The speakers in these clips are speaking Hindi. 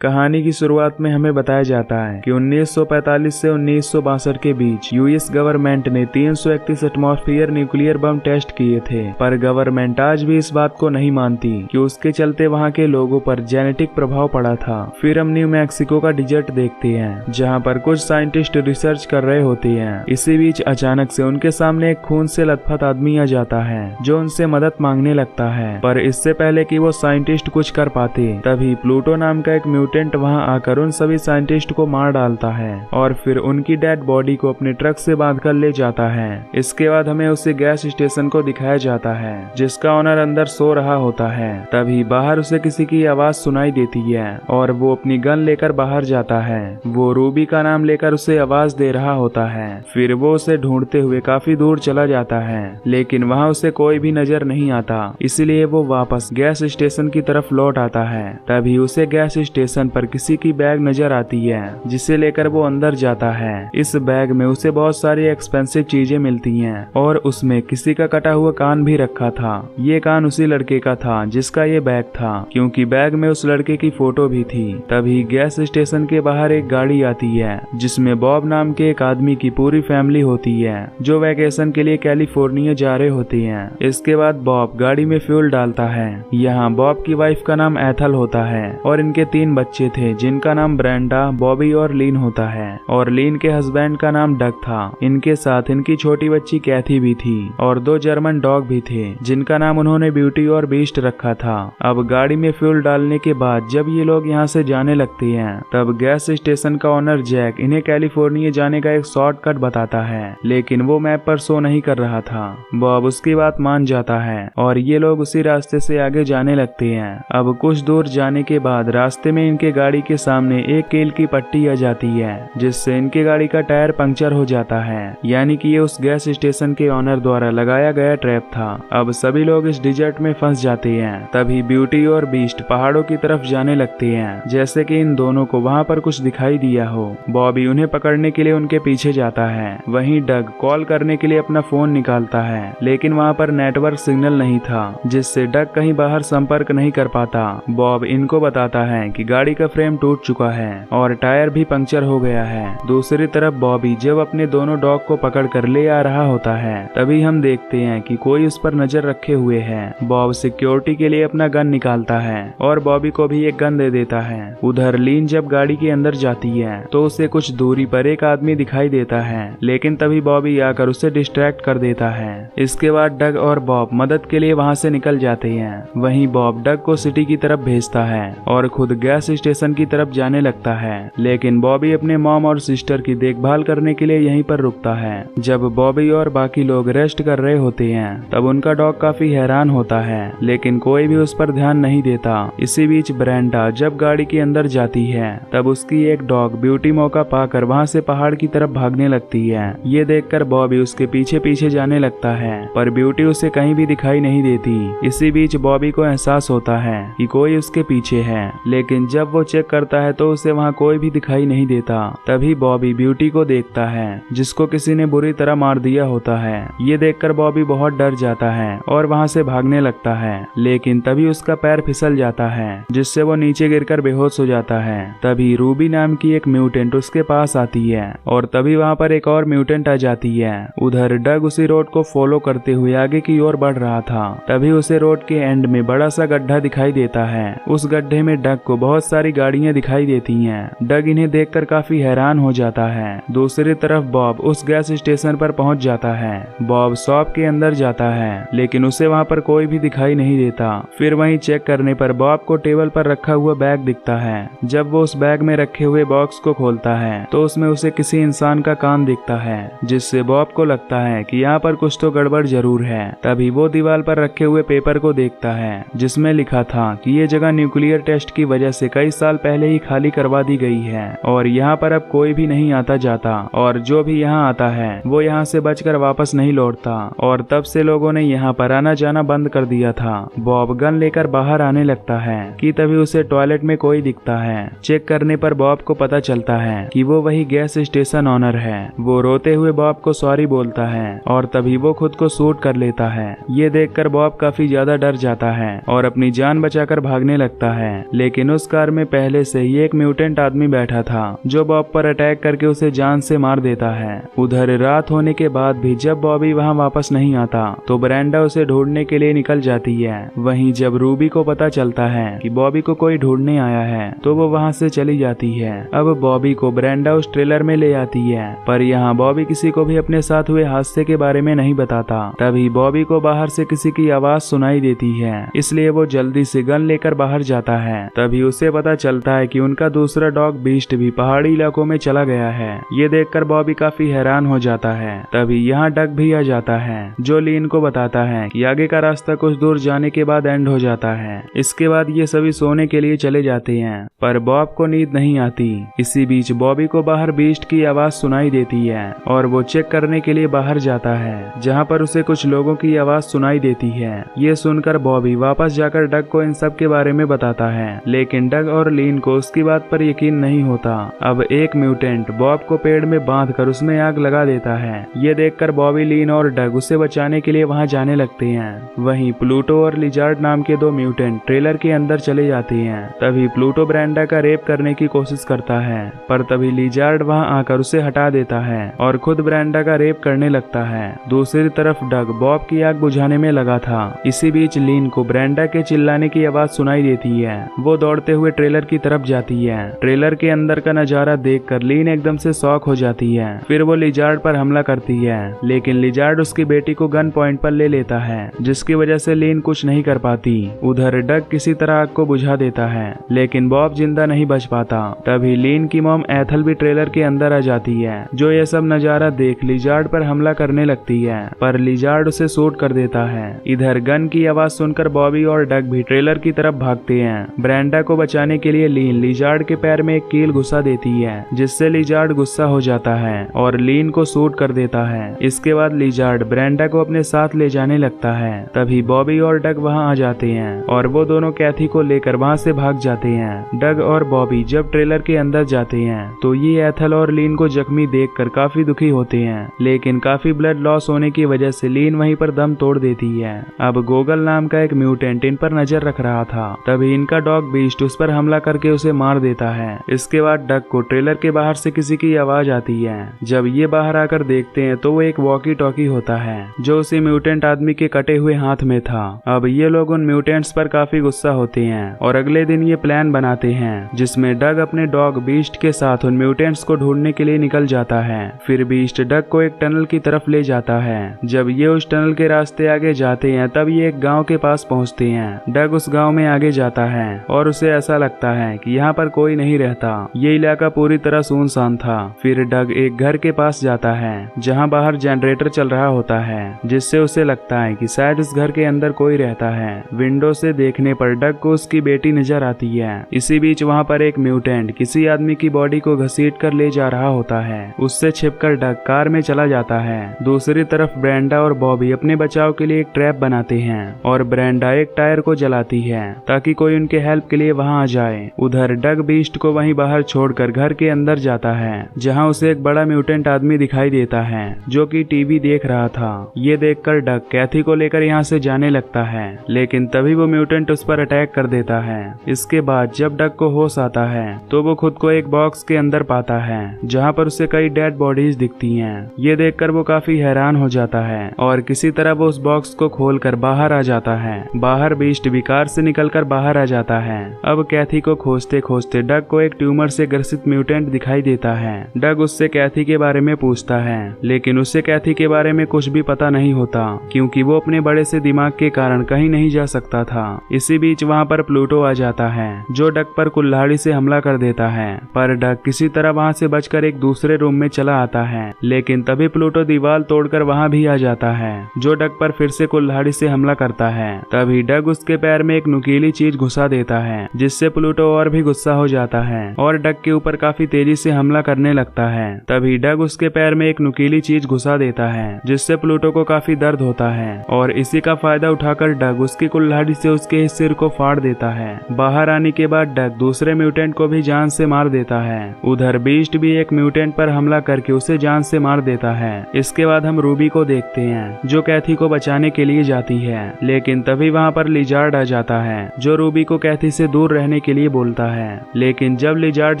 कहानी की शुरुआत में हमें बताया जाता है कि 1945 से 1962 के बीच यूएस गवर्नमेंट ने 331 एटमॉस्फेयर न्यूक्लियर बम टेस्ट किए थे, पर गवर्नमेंट आज भी इस बात को नहीं मानती कि उसके चलते वहां के लोगों पर जेनेटिक प्रभाव पड़ा था। फिर हम न्यू मैक्सिको का डिजर्ट देखते हैं, जहां पर कुछ साइंटिस्ट रिसर्च कर रहे होते हैं। इसी बीच अचानक से उनके सामने एक खून से लथपथ आदमी आ जाता है जो उनसे मदद मांगने लगता है, पर इससे पहले कि वो साइंटिस्ट कुछ कर पाते तभी प्लूटो नाम का एक म्यूटेंट वहां आकर उन सभी साइंटिस्ट को मार डालता है और फिर उनकी डेड बॉडी को अपने ट्रक से बांधकर ले जाता है। इसके बाद हमें उसे गैस स्टेशन को दिखाया जाता है जिसका ओनर अंदर सो रहा होता है। तभी बाहर उसे किसी की आवाज सुनाई देती है और वो अपनी गन लेकर बाहर जाता है। वो रूबी का नाम लेकर उसे आवाज दे रहा होता है। फिर वो उसे ढूंढते हुए काफी दूर चला जाता है, लेकिन वहाँ उसे कोई भी नजर नहीं आता, इसलिए वो वापस गैस स्टेशन की तरफ लौट आता है। तभी उसे गैस स्टेशन पर किसी की बैग नजर आती है जिसे लेकर वो अंदर जाता है। इस बैग में उसे बहुत सारी एक्सपेंसिव चीजें मिलती हैं और उसमें किसी का कटा हुआ कान भी रखा था। ये कान उसी लड़के का था जिसका ये बैग था, क्योंकि बैग में उस लड़के की फोटो भी थी। तभी गैस स्टेशन के बाहर एक गाड़ी आती है जिसमें बॉब नाम के एक आदमी की पूरी फैमिली होती है जो वैकेशन के लिए कैलिफोर्निया जा रहे होते हैं। इसके बाद बॉब गाड़ी में फ्यूल डालता है। यहाँ बॉब की वाइफ का नाम एथल होता है और इनके 3 बच्चे थे जिनका नाम ब्रेंडा, बॉबी और लीन होता है, और लीन के हस्बैंड का नाम डग था। इनके साथ इनकी छोटी बच्ची कैथी भी थी और 2 जर्मन डॉग भी थे जिनका नाम उन्होंने ब्यूटी और बीस्ट रखा था। अब गाड़ी में फ्यूल डालने के बाद जब ये लोग यहाँ से जाने लगते हैं तब गैस स्टेशन का ओनर जैक इन्हें कैलिफोर्निया जाने का एक शॉर्टकट बताता है, लेकिन वो मैप पर शो नहीं कर रहा था। बॉब उसकी बात मान जाता है और ये लोग उसी रास्ते से आगे जाने लगते हैं। अब कुछ दूर जाने के बाद रास्ते में इनके गाड़ी के सामने एक कील की पट्टी आ जाती है जिससे इनके गाड़ी का टायर पंक्चर हो जाता है, यानी कि ये उस गैस स्टेशन के ओनर द्वारा लगाया गया ट्रैप था। अब सभी लोग इस डिजर्ट में फंस जाते हैं। तभी ब्यूटी और बीस्ट पहाड़ों की तरफ जाने लगते हैं, जैसे कि इन दोनों को वहाँ पर कुछ दिखाई दिया हो। बॉबी उन्हें पकड़ने के लिए उनके पीछे जाता है। वहीं डग कॉल करने के लिए अपना फोन निकालता है, लेकिन वहाँ पर नेटवर्क सिग्नल नहीं था जिससे डग कहीं बाहर संपर्क नहीं कर पाता। बॉब इनको बताता है कि गाड़ी का फ्रेम टूट चुका है और टायर भी पंक्चर हो गया है। दूसरी तरफ बॉबी जब अपने दोनों डॉग को पकड़कर ले आ रहा होता है तभी हम देखते हैं कि कोई उस पर नजर रखे हुए है। बॉब सिक्योरिटी के लिए अपना गन निकालता है और बॉबी को भी एक गन दे देता है। उधर लीन जब गाड़ी के अंदर जाती है तो उसे कुछ दूरी पर एक आदमी दिखाई देता है, लेकिन तभी बॉबी आकर उसे डिस्ट्रैक्ट कर देता है। इसके बाद डग और बॉब मदद के लिए वहाँ से निकल जाते हैं। वहीं बॉब डग को सिटी की तरफ भेजता है और खुद गैस स्टेशन की तरफ जाने लगता है, लेकिन बॉबी अपने मॉम और सिस्टर की देखभाल करने के लिए यहीं पर रुकता है। जब बॉबी और बाकी लोग रेस्ट कर रहे होते हैं तब उनका डॉग काफी हैरान होता है, लेकिन कोई भी उस पर ध्यान नहीं देता। इसी बीच ब्रेंडा जब गाड़ी के अंदर जाती है तब उसकी एक डॉग ब्यूटी मौका पाकर वहाँ से पहाड़ की तरफ भागने लगती है। ये देखकर बॉबी उसके पीछे पीछे जाने लगता है, पर ब्यूटी उसे कहीं भी दिखाई नहीं देती। इसी बीच बॉबी को एहसास होता है कि कोई उसके पीछे है, लेकिन जब वो चेक करता है तो उसे वहाँ कोई भी दिखाई नहीं देता। तभी बॉबी ब्यूटी को देखता है जिसको किसी ने बुरी तरह मार दिया होता है। ये देखकर बॉबी बहुत डर जाता है और वहाँ से भागने लगता है, लेकिन तभी उसका पैर फिसल जाता है जिससे वो नीचे गिरकर बेहोश हो जाता है। तभी रूबी नाम की एक म्यूटेंट उसके पास आती है और तभी वहाँ पर एक और म्यूटेंट आ जाती है। उधर डग उसी रोड को फॉलो करते हुए आगे की ओर बढ़ रहा था। तभी उसे रोड के एंड में बड़ा सा गड्ढा दिखाई देता है। उस गड्ढे में डग को बहुत सारी गाड़ियां दिखाई देती हैं। डग इन्हें देखकर काफी हैरान हो जाता है। दूसरी तरफ बॉब उस गैस स्टेशन पर पहुंच जाता है। बॉब शॉप के अंदर जाता है, लेकिन उसे वहां पर कोई भी दिखाई नहीं देता। फिर वहीं चेक करने पर बॉब को टेबल पर रखा हुआ बैग दिखता है। जब वो उस बैग में रखे हुए बॉक्स को खोलता है तो उसमें उसे किसी इंसान का कान दिखता है, जिससे बॉब को लगता है कि यहाँ पर कुछ तो गड़बड़ जरूर है। तभी वो दीवार पर रखे हुए पेपर को देखता है जिसमें लिखा था कि ये जगह न्यूक्लियर टेस्ट की वजह से कई साल पहले ही खाली करवा दी गई है और यहाँ पर अब कोई भी नहीं आता जाता, और जो भी यहाँ आता है वो यहाँ से बचकर वापस नहीं लौटता, और तब से लोगों ने यहाँ पर आना जाना बंद कर दिया था। बॉब गन लेकर बाहर आने लगता है कि तभी उसे टॉयलेट में कोई दिखता है। चेक करने पर बॉब को पता चलता है कि वो वही गैस स्टेशन ऑनर है। वो रोते हुए बॉब को सॉरी बोलता है और तभी वो खुद को शूट कर लेता है। ये देखकर बॉब काफी ज्यादा डर जाता है और अपनी जान बचाकर भागने लगता है, लेकिन उस कार कार में पहले से ही एक म्यूटेंट आदमी बैठा था जो बॉब पर अटैक करके उसे जान से मार देता है। उधर रात होने के बाद भी जब बॉबी वहां वापस नहीं आता तो ब्रेंडा उसे ढूंढने के लिए निकल जाती है। वहीं जब रूबी को पता चलता है कि बॉबी को कोई ढूंढने आया है तो वो वहां से चली जाती है। अब बॉबी को ब्रेंडा उस ट्रेलर में ले आती है, पर यहाँ बॉबी किसी को भी अपने साथ हुए हादसे के बारे में नहीं बताता। तभी बॉबी को बाहर से किसी की आवाज सुनाई देती है, इसलिए वो जल्दी से गन लेकर बाहर जाता है। तभी उसे पता चलता है कि उनका दूसरा डॉग बीस्ट भी पहाड़ी इलाकों में चला गया है। ये देखकर बॉबी काफी हैरान हो जाता है। तभी यहाँ डग भी आ जाता है जो लीन को बताता है कि आगे का रास्ता कुछ दूर जाने के बाद एंड हो जाता है। इसके बाद ये सभी सोने के लिए चले जाते हैं, पर बॉब को नींद नहीं आती। इसी बीच बॉबी को बाहर बीस्ट की आवाज सुनाई देती है और वो चेक करने के लिए बाहर जाता है, जहाँ पर उसे कुछ लोगों की आवाज सुनाई देती है। ये सुनकर बॉबी वापस जाकर डग को इन सब के बारे में बताता है, लेकिन डग और लीन को उसकी बात पर यकीन नहीं होता। अब एक म्यूटेंट बॉब को पेड़ में बांधकर उसमें आग लगा देता है। ये देखकर बॉबी, लीन और डग उसे बचाने के लिए वहां जाने लगते हैं। वहीं प्लूटो और लिजार्ड नाम के दो म्यूटेंट ट्रेलर के अंदर चले जाते हैं। तभी प्लूटो ब्रेंडा का रेप करने की कोशिश करता है, पर तभी लिजार्ड वहां आकर उसे हटा देता है और खुद ब्रेंडा का रेप करने लगता है। दूसरी तरफ डग बॉब की आग बुझाने में लगा था। इसी बीच लीन को ब्रेंडा के चिल्लाने की आवाज सुनाई देती है। वो दौड़ते हुए ट्रेलर की तरफ जाती है। ट्रेलर के अंदर का नजारा देखकर लीन एकदम से शॉक हो जाती है। फिर वो लिजार्ड पर हमला करती है, लेकिन लिजार्ड उसकी बेटी को गन पॉइंट पर ले लेता है, जिसकी वजह से लीन कुछ नहीं कर पाती। उधर डग किसी तरह आग को बुझा देता है, लेकिन बॉब जिंदा नहीं बच पाता। तभी लीन की मॉम एथल भी ट्रेलर के अंदर आ जाती है, जो ये सब नजारा देख लिजार्ड पर हमला करने लगती है, पर लिजार्ड उसे शूट कर देता है। इधर गन की आवाज सुनकर बॉबी और डग भी ट्रेलर की तरफ भागते हैं। ब्रेंडा को बचाने के लिए लीन लिजार्ड के पैर में एक कील घुसा देती है, जिससे लिजार्ड गुस्सा हो जाता है और लीन को शूट कर देता है। इसके बाद लिजार्ड ब्रेंडा को अपने साथ ले जाने लगता है। तभी बॉबी और डग वहां आ जाते हैं और वो दोनों कैथी को लेकर वहां से भाग जाते हैं। डग और बॉबी जब ट्रेलर के अंदर जाते हैं तो ये एथल और लीन को जख्मी देखकर काफी दुखी होते हैं, लेकिन काफी ब्लड लॉस होने की वजह से लीन वहीं पर दम तोड़ देती है। अब गोगल नाम का एक म्यूटेंट इन पर नजर रख रहा था। तभी इनका डॉग बीस्ट उस पर हमला करके उसे मार देता है। इसके बाद डग को ट्रेलर के बाहर से किसी की आवाज आती है। जब ये बाहर आकर देखते हैं तो वो एक वॉकी टॉकी होता है जो उसी म्यूटेंट आदमी के कटे हुए हाथ में था। अब ये लोग उन म्यूटेंट्स पर काफी गुस्सा होते हैं और अगले दिन ये प्लान बनाते हैं जिसमें डग अपने डॉग बीस्ट के साथ उन म्यूटेंट्स को ढूंढने के लिए निकल जाता है। फिर बीस्ट डग को एक टनल की तरफ ले जाता है। जब ये उस टनल के रास्ते आगे जाते हैं तब ये एक गांव के पास पहुंचते हैं। डग उस गांव में आगे जाता है और उसे ऐसा लगता है कि यहाँ पर कोई नहीं रहता। ये इलाका पूरी तरह सुनसान था। फिर डग एक घर के पास जाता है जहाँ बाहर जनरेटर चल रहा होता है, जिससे उसे लगता है कि शायद उस घर के अंदर कोई रहता है। विंडो से देखने पर डग को उसकी बेटी नजर आती है। इसी बीच वहाँ पर एक म्यूटेंट किसी आदमी की बॉडी को घसीट कर ले जा रहा होता है। उससे छिपकर डग कार में चला जाता है। दूसरी तरफ ब्रेंडा और बॉबी अपने बचाव के लिए एक ट्रैप बनाते हैं और ब्रेंडा एक टायर को जलाती है ताकि कोई उनके हेल्प के लिए वहाँ आ जाए। उधर डग बीस्ट को वहीं बाहर छोड़कर घर के अंदर जाता है जहाँ उसे एक बड़ा म्यूटेंट आदमी दिखाई देता है जो कि टीवी देख रहा था। ये देखकर डग कैथी को लेकर यहाँ से जाने लगता है, लेकिन तभी वो म्यूटेंट उस पर अटैक कर देता है। इसके बाद जब डग को होश आता है तो वो खुद को एक बॉक्स के अंदर पाता है जहाँ पर उसे कई डेड बॉडीज दिखती हैं। ये देखकर वो काफी हैरान हो जाता है और किसी तरह वो उस बॉक्स को खोलकर बाहर आ जाता है। बाहर बीस्ट भी कार से निकलकर बाहर आ जाता है। अब कैथी को खोजते खोजते डग को एक ट्यूमर से ग्रसित म्यूटेंट दिखाई देता है। डग उससे कैथी के बारे में पूछता है, लेकिन उससे कैथी के बारे में कुछ भी पता नहीं होता क्योंकि वो अपने बड़े से दिमाग के कारण कहीं नहीं जा सकता था। इसी बीच वहाँ पर प्लूटो आ जाता है जो डग पर कुल्हाड़ी से हमला कर देता है, पर डग किसी तरह वहाँ से बचकर एक दूसरे रूम में चला आता है। लेकिन तभी प्लूटो दीवार तोड़कर वहाँ भी आ जाता है जो डग पर फिर से कुल्हाड़ी से हमला करता है। तभी डग उसके पैर में एक नुकीली चीज घुसा देता है जिससे प्लूटो और भी गुस्सा हो जाता है और डग के ऊपर काफी तेजी से हमला करने लगता है। तभी डग उसके पैर में एक नुकीली चीज घुसा देता है जिससे प्लूटो को काफी दर्द होता है और इसी का फायदा उठाकर डग उसकी कुल्हाड़ी से उसके सिर को फाड़ देता है। बाहर आने के बाद डग दूसरे म्यूटेंट को भी जान से मार देता है। उधर बीस्ट भी एक म्यूटेंट पर हमला करके उसे जान से मार देता है। इसके बाद हम रूबी को देखते हैं जो कैथी को बचाने के लिए जाती है, लेकिन तभी वहाँ पर लिजार्ड आ जाता है जो रूबी को कैथी से दूर रहने करने के लिए बोलता है, लेकिन जब लिजार्ड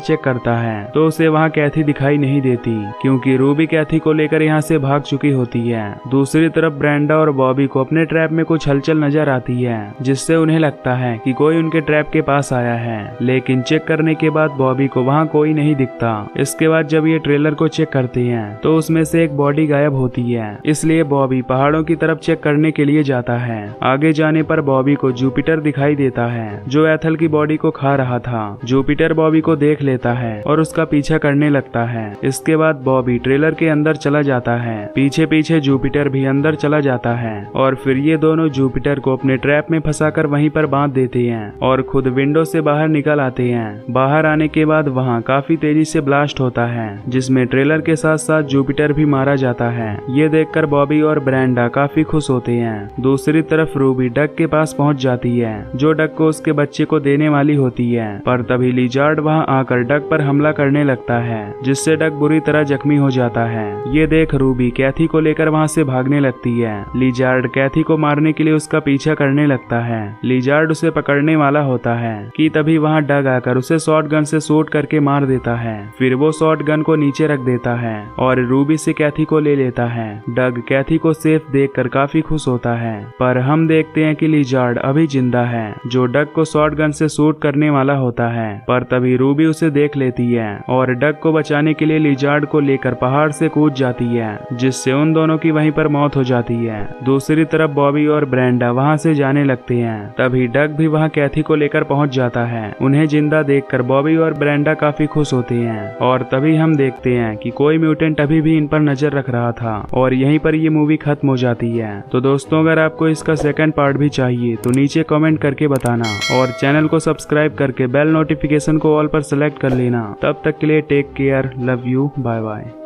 चेक करता है तो उसे वहाँ कैथी दिखाई नहीं देती, क्योंकि रूबी कैथी को लेकर यहाँ से भाग चुकी होती है। दूसरी तरफ ब्रेंडा और बॉबी को अपने ट्रैप में कुछ हलचल नजर आती है, जिससे उन्हें लगता है कि कोई उनके ट्रैप के पास आया है, लेकिन चेक करने के बाद बॉबी को वहाँ कोई नहीं दिखता। इसके बाद जब ये ट्रेलर को चेक करते हैं तो उसमें से एक बॉडी गायब होती है, इसलिए बॉबी पहाड़ों की तरफ चेक करने के लिए जाता है। आगे जाने पर बॉबी को जुपिटर दिखाई देता है, जो एथल की बॉडी को खा रहा था। जुपिटर बॉबी को देख लेता है और उसका पीछा करने लगता है। इसके बाद बॉबी ट्रेलर के अंदर चला जाता है, पीछे पीछे जुपिटर भी अंदर चला जाता है और फिर ये दोनों जुपिटर को अपने ट्रैप में फंसाकर वहीं पर बांध देते हैं और खुद विंडो से बाहर निकल आते हैं। बाहर आने के बाद वहाँ काफी तेजी से ब्लास्ट होता है, जिसमें ट्रेलर के साथ साथ जुपिटर भी मारा जाता है। ये देखकर बॉबी और ब्रेंडा काफी खुश होते हैं। दूसरी तरफ रूबी डक के पास पहुंच जाती है, जो डक को उसके बच्चे को देने वाली होती है, पर तभी लिजार्ड वहां आकर डक पर हमला करने लगता है, जिससे डक बुरी तरह जख्मी हो जाता है। ये देख रूबी कैथी को लेकर वहां से भागने लगती है। लिजार्ड कैथी को मारने के लिए उसका पीछा करने लगता है। लिजार्ड उसे पकड़ने वाला होता है कि तभी वहां डग आकर उसे शॉट गन से शूट करके मार देता है। फिर वो शॉट गन को नीचे रख देता है और रूबी से कैथी को ले लेता है। डग कैथी को सेफ देखकर काफी खुश होता है, पर हम देखते हैं कि लिजार्ड अभी जिंदा है, जो डग को शॉट गन से शूट करने वाला होता है। पर तभी रूबी उसे देख लेती है और डग को बचाने के लिए लिजार्ड को लेकर पहाड़ से कूद जाती है, जिससे उन दोनों की वहीं पर मौत हो जाती है। दूसरी तरफ बॉबी और ब्रेंडा वहां से जाने लगते हैं। तभी डग भी वहां कैथी को लेकर पहुंच जाता है। उन्हें जिंदा देखकर बॉबी और ब्रेंडा काफी खुश होते हैं और तभी हम देखते हैं कि कोई म्यूटेंट अभी भी इन पर नजर रख रहा था और यहीं पर ये मूवी खत्म हो जाती है। तो दोस्तों, अगर आपको इसका सेकंड पार्ट भी चाहिए तो नीचे कमेंट करके बताना और चैनल को सब्सक्राइब करके बेल नोटिफिकेशन को ऑल पर सेलेक्ट कर लेना। तब तक के लिए take care, love you, bye bye.